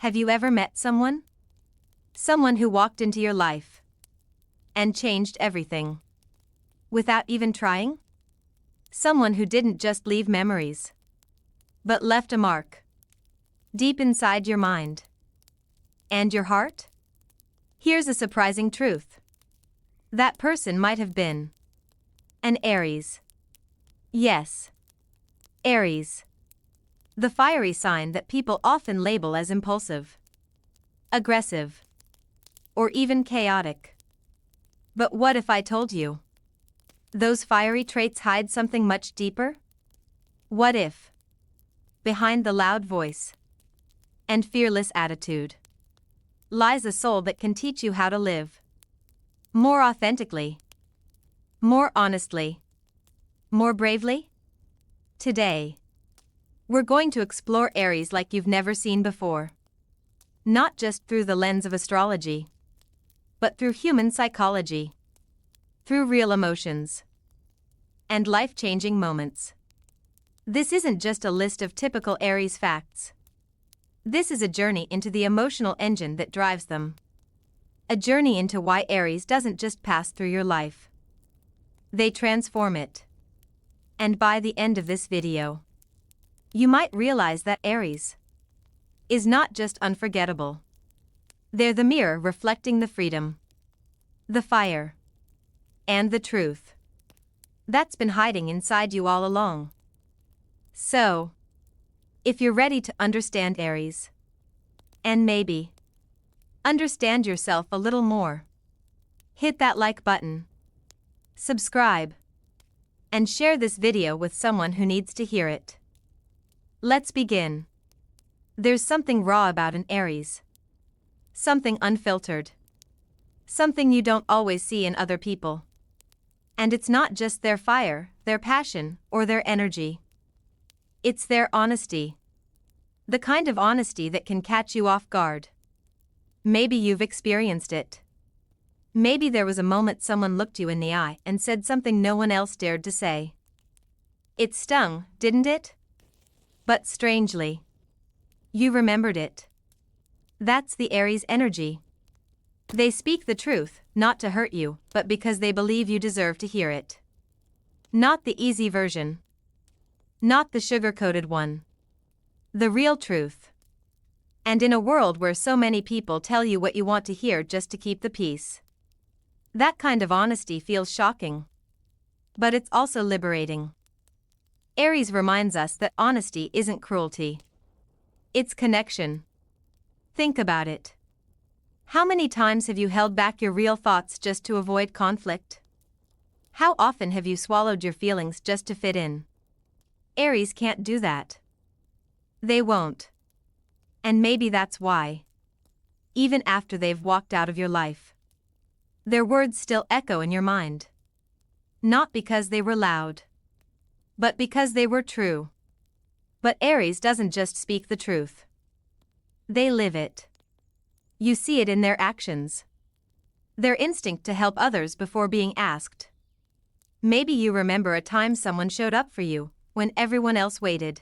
Have you ever met someone? Someone who walked into your life and changed everything without even trying? Someone who didn't just leave memories, but left a mark deep inside your mind and your heart? Here's a surprising truth. That person might have been an Aries. Yes, Aries. The fiery sign that people often label as impulsive, aggressive, or even chaotic. But what if I told you those fiery traits hide something much deeper? What if, behind the loud voice and fearless attitude, lies a soul that can teach you how to live more authentically, more honestly, more bravely? Today, we're going to explore Aries like you've never seen before. Not just through the lens of astrology, but through human psychology, through real emotions, and life-changing moments. This isn't just a list of typical Aries facts. This is a journey into the emotional engine that drives them. A journey into why Aries doesn't just pass through your life. They transform it. And by the end of this video, you might realize that Aries is not just unforgettable. They're the mirror reflecting the freedom, the fire, and the truth that's been hiding inside you all along. So, if you're ready to understand Aries, and maybe understand yourself a little more, hit that like button, subscribe, and share this video with someone who needs to hear it. Let's begin. There's something raw about an Aries. Something unfiltered. Something you don't always see in other people. And it's not just their fire, their passion, or their energy. It's their honesty. The kind of honesty that can catch you off guard. Maybe you've experienced it. Maybe there was a moment someone looked you in the eye and said something no one else dared to say. It stung, didn't it? But strangely, you remembered it. That's the Aries energy. They speak the truth, not to hurt you, but because they believe you deserve to hear it. Not the easy version. Not the sugar-coated one. The real truth. And in a world where so many people tell you what you want to hear just to keep the peace, that kind of honesty feels shocking. But it's also liberating. Aries reminds us that honesty isn't cruelty. It's connection. Think about it. How many times have you held back your real thoughts just to avoid conflict? How often have you swallowed your feelings just to fit in? Aries can't do that. They won't. And maybe that's why, even after they've walked out of your life, their words still echo in your mind. Not because they were loud, but because they were true. But Aries doesn't just speak the truth. They live it. You see it in their actions. Their instinct to help others before being asked. Maybe you remember a time someone showed up for you when everyone else waited.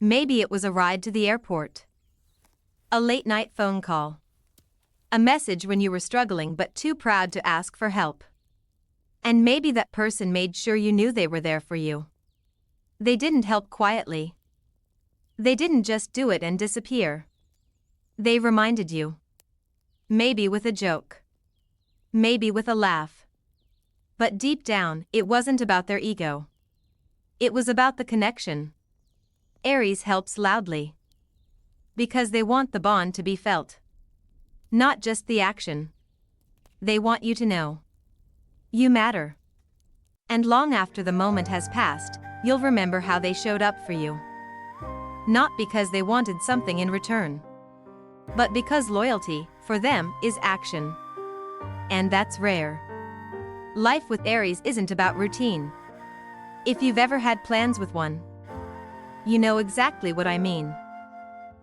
Maybe it was a ride to the airport. A late-night phone call. A message when you were struggling but too proud to ask for help. And maybe that person made sure you knew they were there for you. They didn't help quietly. They didn't just do it and disappear. They reminded you. Maybe with a joke. Maybe with a laugh. But deep down, it wasn't about their ego. It was about the connection. Aries helps loudly. Because they want the bond to be felt. Not just the action. They want you to know. You matter. And long after the moment has passed, you'll remember how they showed up for you. Not because they wanted something in return, but because loyalty, for them, is action. And that's rare. Life with Aries isn't about routine. If you've ever had plans with one, you know exactly what I mean.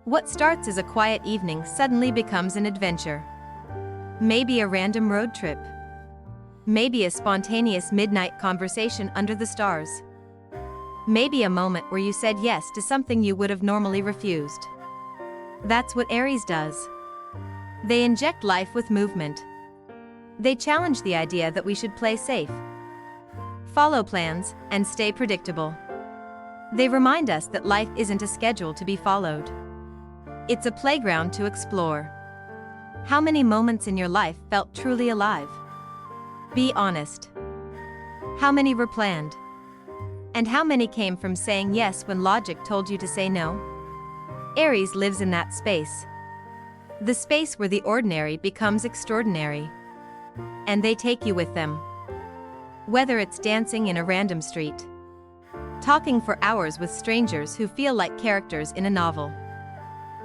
What starts as a quiet evening suddenly becomes an adventure. Maybe a random road trip. Maybe a spontaneous midnight conversation under the stars. Maybe a moment where you said yes to something you would have normally refused. That's what Aries does. They inject life with movement. They challenge the idea that we should play safe, follow plans, and stay predictable. They remind us that life isn't a schedule to be followed. It's a playground to explore. How many moments in your life felt truly alive? Be honest. How many were planned? And how many came from saying yes when logic told you to say no? Aries lives in that space. The space where the ordinary becomes extraordinary. And they take you with them. Whether it's dancing in a random street, talking for hours with strangers who feel like characters in a novel,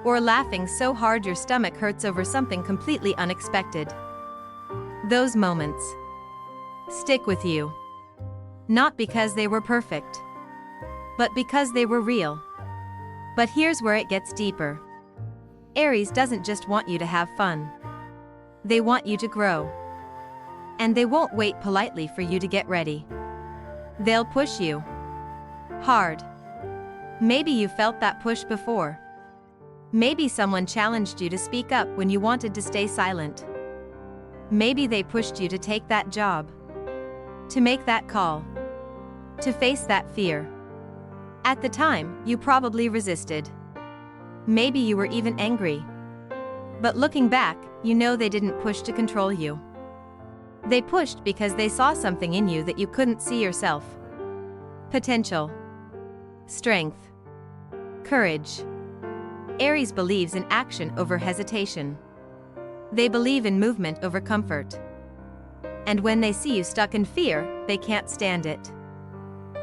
or laughing so hard your stomach hurts over something completely unexpected. Those moments stick with you. Not because they were perfect, but because they were real. But here's where it gets deeper. Aries doesn't just want you to have fun. They want you to grow. And they won't wait politely for you to get ready. They'll push you hard. Maybe you felt that push before. Maybe someone challenged you to speak up when you wanted to stay silent. Maybe they pushed you to take that job, to make that call, to face that fear. At the time, you probably resisted. Maybe you were even angry. But looking back, you know they didn't push to control you. They pushed because they saw something in you that you couldn't see yourself. Potential, strength, courage. Aries believes in action over hesitation. They believe in movement over comfort. And when they see you stuck in fear, they can't stand it.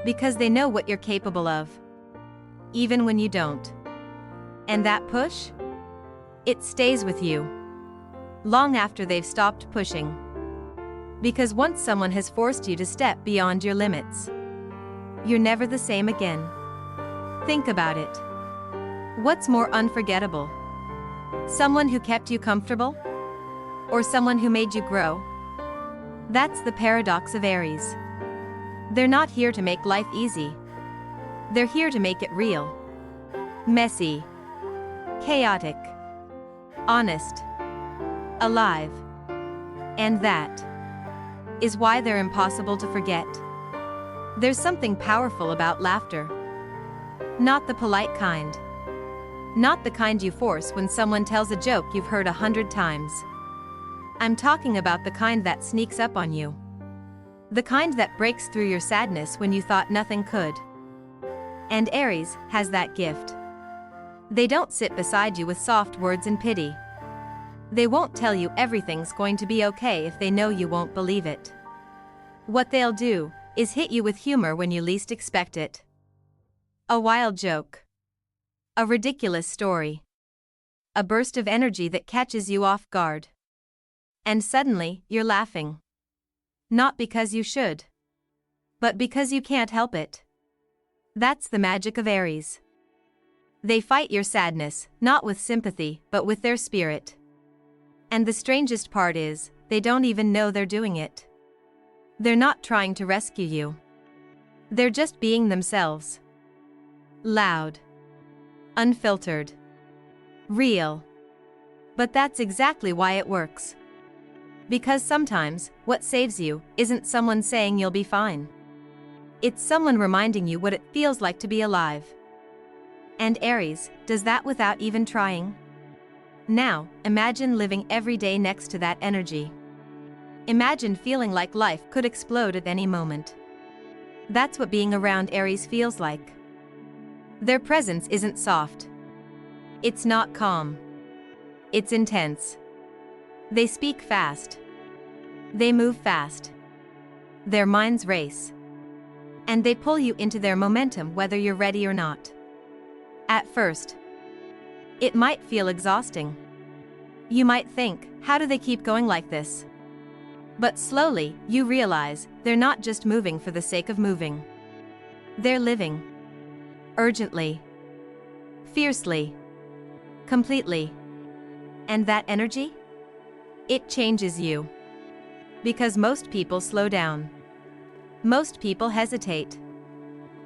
Because they know what you're capable of, even when you don't. And that push? It stays with you long after they've stopped pushing. Because once someone has forced you to step beyond your limits, you're never the same again. Think about it. What's more unforgettable? Someone who kept you comfortable? Or someone who made you grow? That's the paradox of Aries. They're not here to make life easy. They're here to make it real, messy, chaotic, honest, alive. And that is why they're impossible to forget. There's something powerful about laughter. Not the polite kind. Not the kind you force when someone tells a joke you've heard 100 times. I'm talking about the kind that sneaks up on you. The kind that breaks through your sadness when you thought nothing could. And Aries has that gift. They don't sit beside you with soft words and pity. They won't tell you everything's going to be okay if they know you won't believe it. What they'll do is hit you with humor when you least expect it. A wild joke. A ridiculous story. A burst of energy that catches you off guard. And suddenly, you're laughing. Not because you should, but because you can't help it. That's the magic of Aries. They fight your sadness, not with sympathy, but with their spirit. And the strangest part is, they don't even know they're doing it. They're not trying to rescue you. They're just being themselves. Loud. Unfiltered. Real. But that's exactly why it works. Because sometimes, what saves you isn't someone saying you'll be fine. It's someone reminding you what it feels like to be alive. And Aries does that without even trying. Now, imagine living every day next to that energy. Imagine feeling like life could explode at any moment. That's what being around Aries feels like. Their presence isn't soft. It's not calm. It's intense. They speak fast. They move fast. Their minds race. And they pull you into their momentum whether you're ready or not. At first, it might feel exhausting. You might think, how do they keep going like this? But slowly, you realize, they're not just moving for the sake of moving. They're living. Urgently. Fiercely. Completely. And that energy? It changes you. Because most people slow down. Most people hesitate.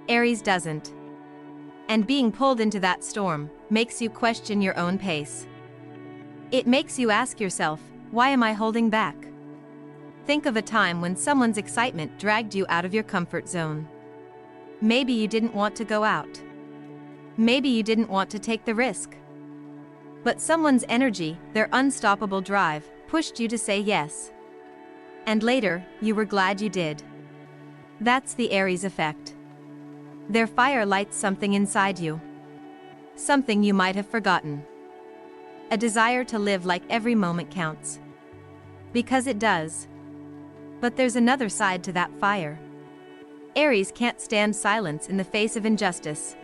Aries doesn't. And being pulled into that storm makes you question your own pace. It makes you ask yourself, why am I holding back? Think of a time when someone's excitement dragged you out of your comfort zone. Maybe you didn't want to go out. Maybe you didn't want to take the risk. But someone's energy, their unstoppable drive, pushed you to say yes. And later, you were glad you did. That's the Aries effect. Their fire lights something inside you. Something you might have forgotten. A desire to live like every moment counts. Because it does. But there's another side to that fire. Aries can't stand silence in the face of injustice.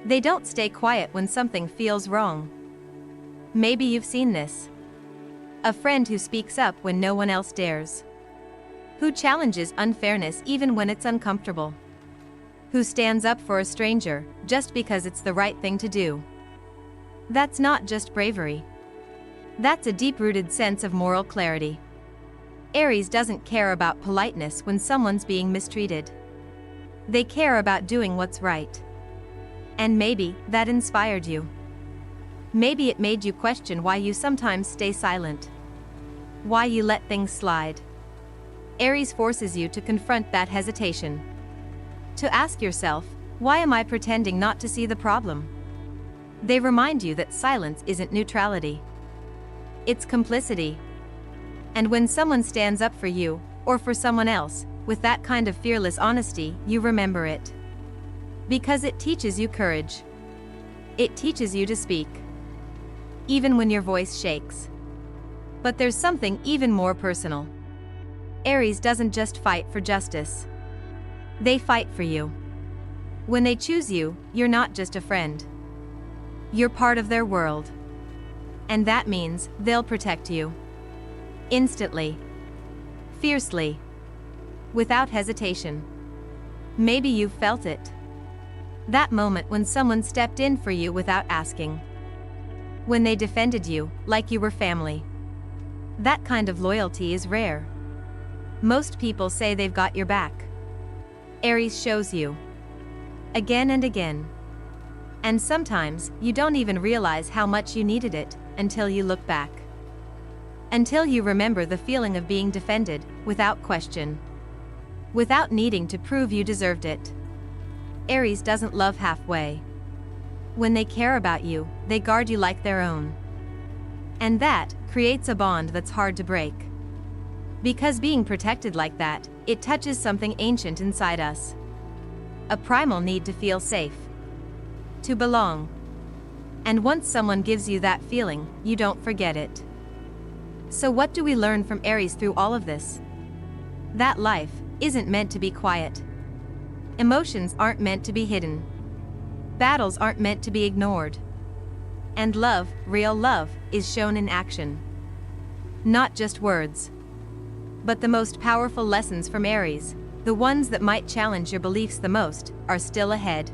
They don't stay quiet when something feels wrong. Maybe you've seen this. A friend who speaks up when no one else dares. Who challenges unfairness even when it's uncomfortable. Who stands up for a stranger just because it's the right thing to do. That's not just bravery. That's a deep-rooted sense of moral clarity. Aries doesn't care about politeness when someone's being mistreated. They care about doing what's right. And maybe that inspired you. Maybe it made you question why you sometimes stay silent. Why you let things slide. Aries forces you to confront that hesitation. To ask yourself, why am I pretending not to see the problem? They remind you that silence isn't neutrality. It's complicity. And when someone stands up for you, or for someone else, with that kind of fearless honesty, you remember it. Because it teaches you courage. It teaches you to speak. Even when your voice shakes. But there's something even more personal. Aries doesn't just fight for justice. They fight for you. When they choose you, you're not just a friend. You're part of their world. And that means they'll protect you. Instantly. Fiercely. Without hesitation. Maybe you've felt it. That moment when someone stepped in for you without asking. When they defended you, like you were family. That kind of loyalty is rare. Most people say they've got your back. Aries shows you. Again and again. And sometimes, you don't even realize how much you needed it, until you look back. Until you remember the feeling of being defended, without question. Without needing to prove you deserved it. Aries doesn't love halfway. When they care about you, they guard you like their own. And that creates a bond that's hard to break. Because being protected like that, it touches something ancient inside us. A primal need to feel safe. To belong. And once someone gives you that feeling, you don't forget it. So what do we learn from Aries through all of this? That life isn't meant to be quiet. Emotions aren't meant to be hidden. Battles aren't meant to be ignored. And love, real love, is shown in action. Not just words. But the most powerful lessons from Aries, the ones that might challenge your beliefs the most, are still ahead.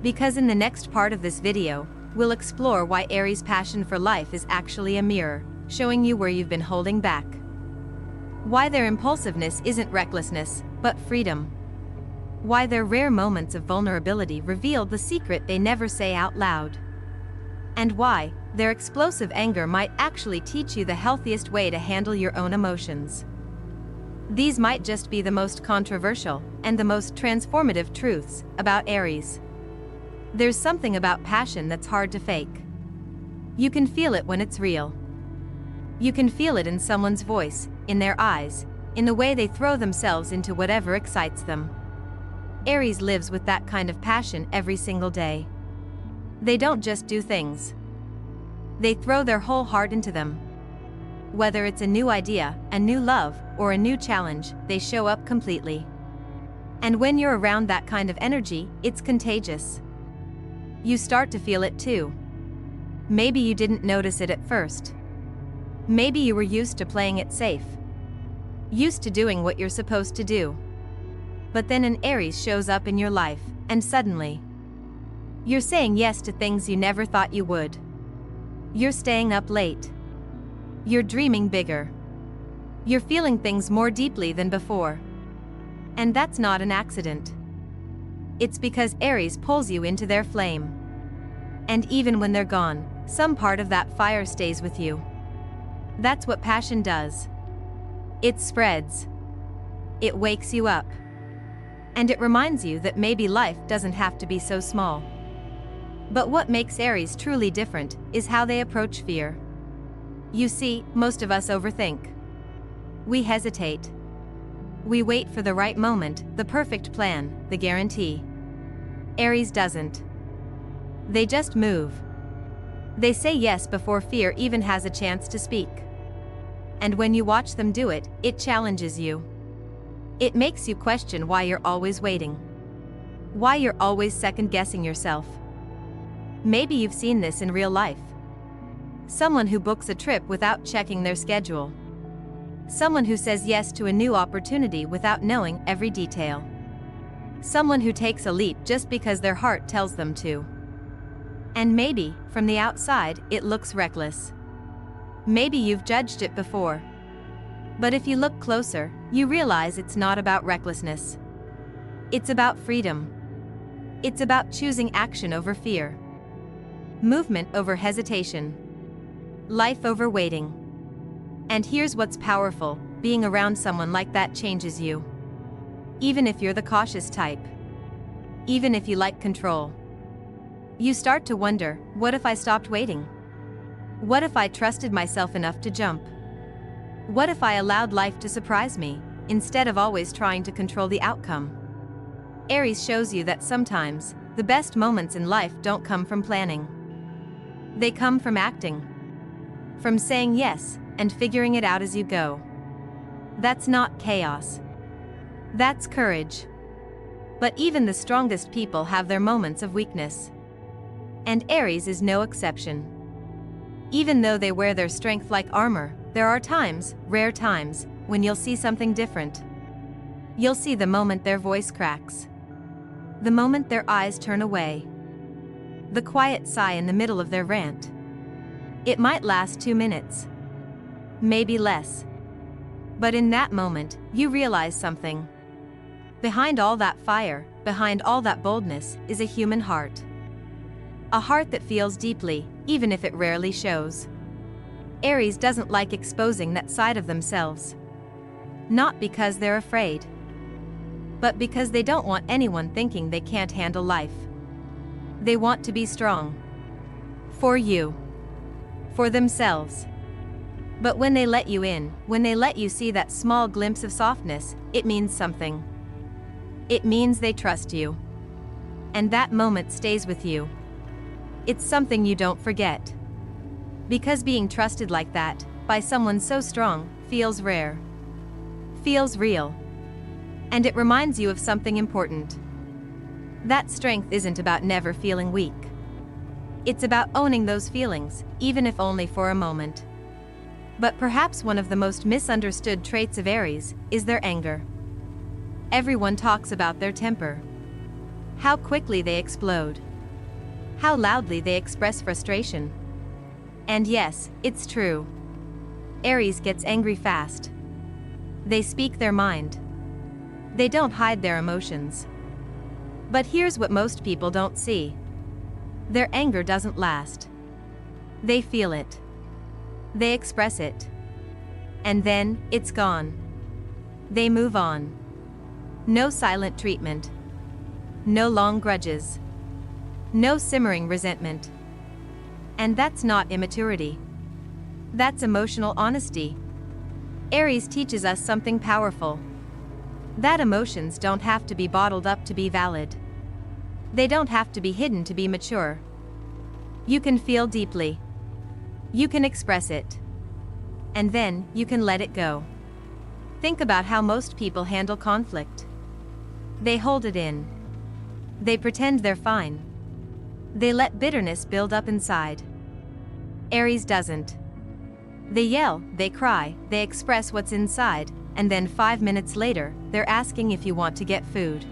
Because in the next part of this video, we'll explore why Aries' passion for life is actually a mirror, showing you where you've been holding back. Why their impulsiveness isn't recklessness, but freedom. Why their rare moments of vulnerability reveal the secret they never say out loud. And why their explosive anger might actually teach you the healthiest way to handle your own emotions. These might just be the most controversial and the most transformative truths about Aries. There's something about passion that's hard to fake. You can feel it when it's real. You can feel it in someone's voice, in their eyes, in the way they throw themselves into whatever excites them. Aries lives with that kind of passion every single day. They don't just do things. They throw their whole heart into them. Whether it's a new idea, a new love, or a new challenge, they show up completely. And when you're around that kind of energy, it's contagious. You start to feel it too. Maybe you didn't notice it at first. Maybe you were used to playing it safe. Used to doing what you're supposed to do. But then an Aries shows up in your life, and suddenly, you're saying yes to things you never thought you would. You're staying up late. You're dreaming bigger. You're feeling things more deeply than before. And that's not an accident. It's because Aries pulls you into their flame. And even when they're gone, some part of that fire stays with you. That's what passion does. It spreads. It wakes you up. And it reminds you that maybe life doesn't have to be so small. But what makes Aries truly different is how they approach fear. You see, most of us overthink. We hesitate. We wait for the right moment, the perfect plan, the guarantee. Aries doesn't. They just move. They say yes before fear even has a chance to speak. And when you watch them do it, it challenges you. It makes you question why you're always waiting. Why you're always second-guessing yourself. Maybe you've seen this in real life. Someone who books a trip without checking their schedule. Someone who says yes to a new opportunity without knowing every detail. Someone who takes a leap just because their heart tells them to. And maybe, from the outside, it looks reckless. Maybe you've judged it before. But if you look closer, you realize it's not about recklessness. It's about freedom. It's about choosing action over fear. Movement over hesitation. Life over waiting. And here's what's powerful, being around someone like that changes you. Even if you're the cautious type. Even if you like control. You start to wonder, what if I stopped waiting? What if I trusted myself enough to jump? What if I allowed life to surprise me, instead of always trying to control the outcome? Aries shows you that sometimes, the best moments in life don't come from planning. They come from acting. From saying yes, and figuring it out as you go. That's not chaos. That's courage. But even the strongest people have their moments of weakness. And Aries is no exception. Even though they wear their strength like armor, there are times, rare times, when you'll see something different. You'll see the moment their voice cracks. The moment their eyes turn away. The quiet sigh in the middle of their rant. It might last 2 minutes. Maybe less. But in that moment, you realize something. Behind all that fire, behind all that boldness, is a human heart. A heart that feels deeply, even if it rarely shows. Aries doesn't like exposing that side of themselves. Not because they're afraid. But because they don't want anyone thinking they can't handle life. They want to be strong. For you. For themselves. But when they let you in, when they let you see that small glimpse of softness, it means something. It means they trust you. And that moment stays with you. It's something you don't forget. Because being trusted like that, by someone so strong, feels rare. Feels real. And it reminds you of something important. That strength isn't about never feeling weak. It's about owning those feelings, even if only for a moment. But perhaps one of the most misunderstood traits of Aries is their anger. Everyone talks about their temper. How quickly they explode. How loudly they express frustration. And yes, it's true. Aries gets angry fast. They speak their mind. They don't hide their emotions. But here's what most people don't see. Their anger doesn't last. They feel it. They express it. And then, it's gone. They move on. No silent treatment. No long grudges. No simmering resentment. And that's not immaturity. That's emotional honesty. Aries teaches us something powerful. That emotions don't have to be bottled up to be valid. They don't have to be hidden to be mature. You can feel deeply. You can express it. And then, you can let it go. Think about how most people handle conflict. They hold it in. They pretend they're fine. They let bitterness build up inside. Aries doesn't. They yell, they cry, they express what's inside, and then 5 minutes later, they're asking if you want to get food.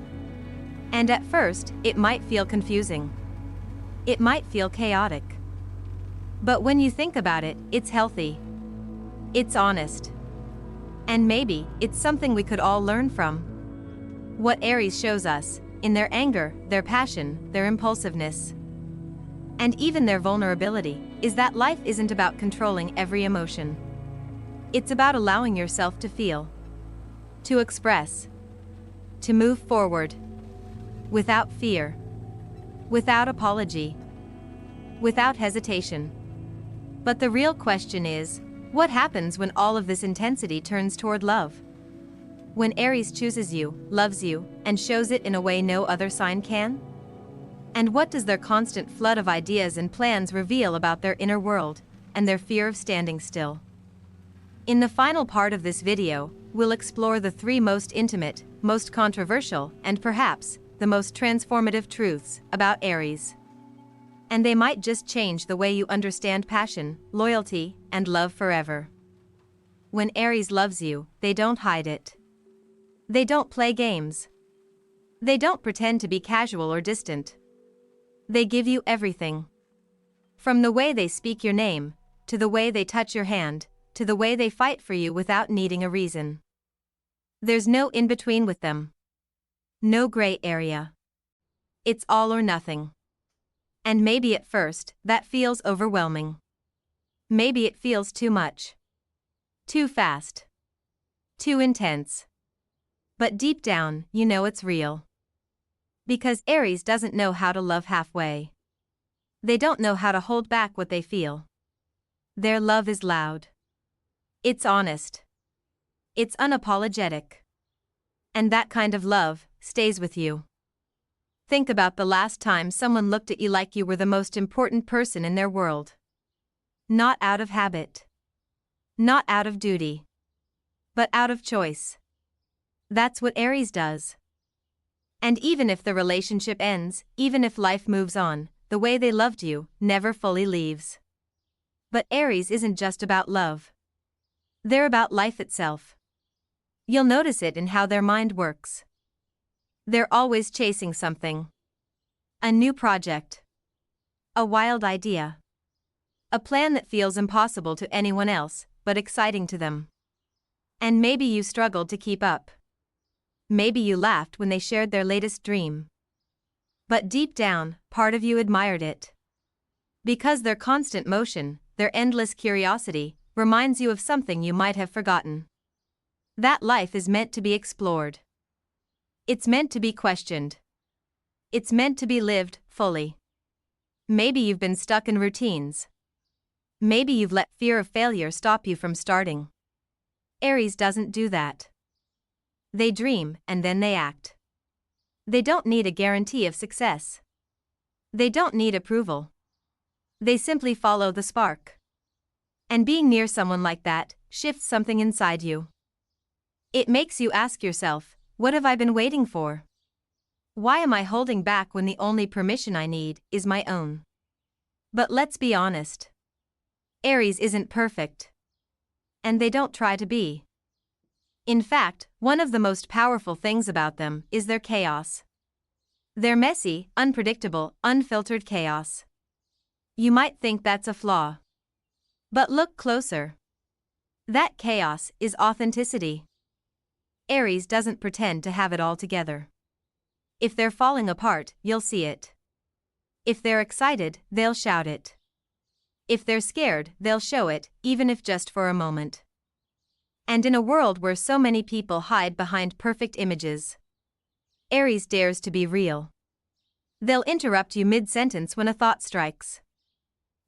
And at first, it might feel confusing. It might feel chaotic. But when you think about it, it's healthy. It's honest. And maybe, it's something we could all learn from. What Aries shows us, in their anger, their passion, their impulsiveness. and even their vulnerability, is that life isn't about controlling every emotion. It's about allowing yourself to feel, to express, to move forward, without fear, without apology, without hesitation. But the real question is, what happens when all of this intensity turns toward love? When Aries chooses you, loves you, and shows it in a way no other sign can? And what does their constant flood of ideas and plans reveal about their inner world, and their fear of standing still? In the final part of this video, we'll explore the 3 most intimate, most controversial, and perhaps, the most transformative truths about Aries. And they might just change the way you understand passion, loyalty, and love forever. When Aries loves you, they don't hide it. They don't play games. They don't pretend to be casual or distant. They give you everything. From the way they speak your name, to the way they touch your hand, to the way they fight for you without needing a reason. There's no in-between with them. No gray area. It's all or nothing. And maybe at first, that feels overwhelming. Maybe it feels too much. Too fast. Too intense. But deep down, you know it's real. Because Aries doesn't know how to love halfway. They don't know how to hold back what they feel. Their love is loud. It's honest. It's unapologetic. And that kind of love stays with you. Think about the last time someone looked at you like you were the most important person in their world. Not out of habit. Not out of duty. But out of choice. That's what Aries does. And even if the relationship ends, even if life moves on, the way they loved you never fully leaves. But Aries isn't just about love. They're about life itself. You'll notice it in how their mind works. They're always chasing something. A new project. A wild idea. A plan that feels impossible to anyone else, but exciting to them. And maybe you struggled to keep up. Maybe you laughed when they shared their latest dream. But deep down, part of you admired it. Because their constant motion, their endless curiosity, reminds you of something you might have forgotten. That life is meant to be explored. It's meant to be questioned. It's meant to be lived fully. Maybe you've been stuck in routines. Maybe you've let fear of failure stop you from starting. Aries doesn't do that. They dream and then they act. They don't need a guarantee of success. They don't need approval. They simply follow the spark. And being near someone like that shifts something inside you. It makes you ask yourself, what have I been waiting for? Why am I holding back when the only permission I need is my own? But let's be honest. Aries isn't perfect. And they don't try to be. In fact, one of the most powerful things about them is their chaos. Their messy, unpredictable, unfiltered chaos. You might think that's a flaw. But look closer. That chaos is authenticity. Aries doesn't pretend to have it all together. If they're falling apart, you'll see it. If they're excited, they'll shout it. If they're scared, they'll show it, even if just for a moment. And in a world where so many people hide behind perfect images, Aries dares to be real. They'll interrupt you mid-sentence when a thought strikes.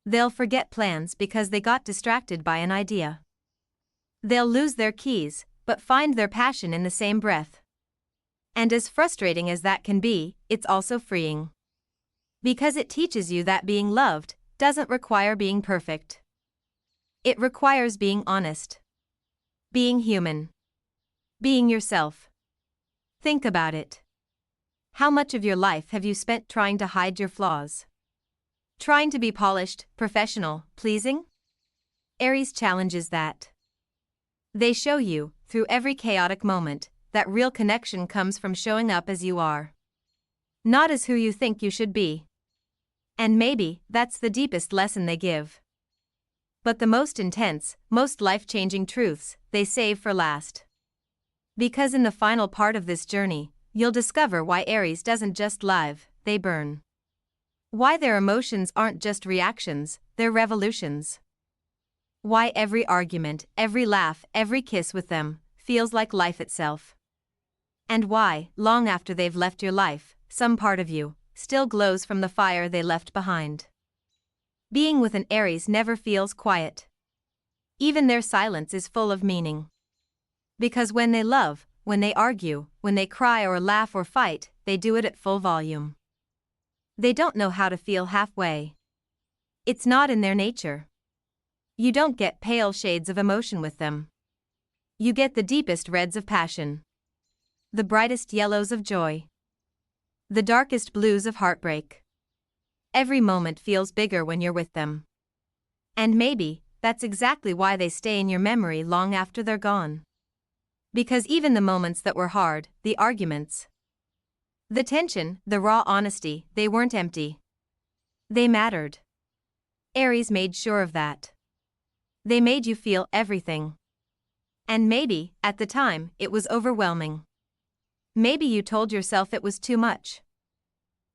They'll forget plans because they got distracted by an idea. They'll lose their keys, but find their passion in the same breath. And as frustrating as that can be, it's also freeing. Because it teaches you that being loved doesn't require being perfect. It requires being honest. Being human. Being yourself. Think about it. How much of your life have you spent trying to hide your flaws? Trying to be polished, professional, pleasing? Aries challenges that. They show you, through every chaotic moment, that real connection comes from showing up as you are. Not as who you think you should be. And maybe that's the deepest lesson they give. But the most intense, most life-changing truths, they save for last. Because in the final part of this journey, you'll discover why Aries doesn't just live, they burn. Why their emotions aren't just reactions, they're revolutions. Why every argument, every laugh, every kiss with them feels like life itself. And why, long after they've left your life, some part of you still glows from the fire they left behind. Being with an Aries never feels quiet. Even their silence is full of meaning. Because when they love, when they argue, when they cry or laugh or fight, they do it at full volume. They don't know how to feel halfway. It's not in their nature. You don't get pale shades of emotion with them. You get the deepest reds of passion. The brightest yellows of joy. The darkest blues of heartbreak. Every moment feels bigger when you're with them. And maybe, that's exactly why they stay in your memory long after they're gone. Because even the moments that were hard, the arguments, the tension, the raw honesty, they weren't empty. They mattered. Aries made sure of that. They made you feel everything. And maybe, at the time, it was overwhelming. Maybe you told yourself it was too much.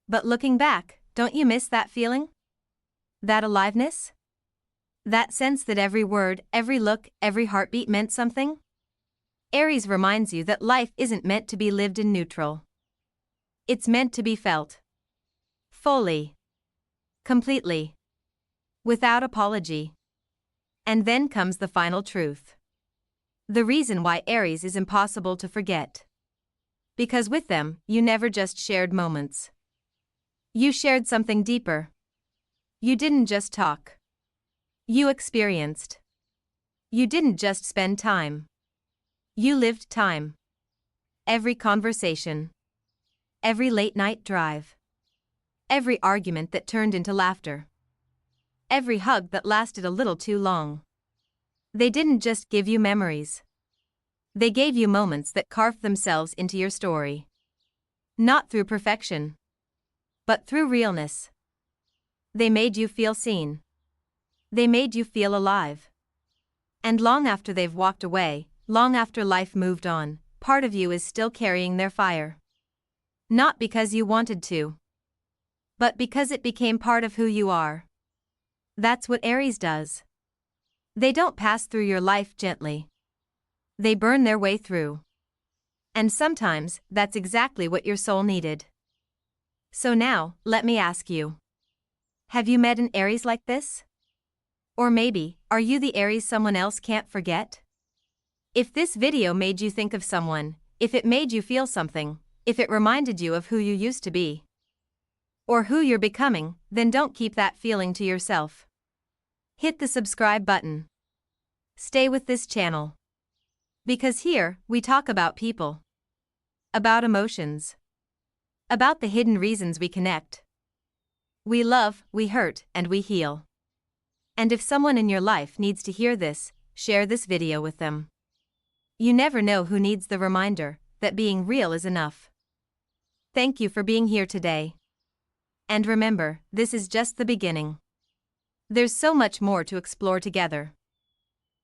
But looking back, don't you miss that feeling? That aliveness? That sense that every word, every look, every heartbeat meant something? Aries reminds you that life isn't meant to be lived in neutral. It's meant to be felt. Fully. Completely. Without apology. And then comes the final truth. The reason why Aries is impossible to forget. Because with them, you never just shared moments. You shared something deeper. You didn't just talk. You experienced. You didn't just spend time. You lived time. Every conversation. Every late-night drive. Every argument that turned into laughter. Every hug that lasted a little too long. They didn't just give you memories. They gave you moments that carved themselves into your story. Not through perfection, but through realness. They made you feel seen. They made you feel alive. And long after they've walked away, long after life moved on, part of you is still carrying their fire. Not because you wanted to, but because it became part of who you are. That's what Aries does. They don't pass through your life gently. They burn their way through. And sometimes, that's exactly what your soul needed. So now, let me ask you. Have you met an Aries like this? Or maybe, are you the Aries someone else can't forget? If this video made you think of someone, if it made you feel something, if it reminded you of who you used to be, or who you're becoming, then don't keep that feeling to yourself. Hit the subscribe button. Stay with this channel. Because here, we talk about people. About emotions. About the hidden reasons we connect. We love, we hurt, and we heal. And if someone in your life needs to hear this, share this video with them. You never know who needs the reminder that being real is enough. Thank you for being here today. And remember, this is just the beginning. There's so much more to explore together.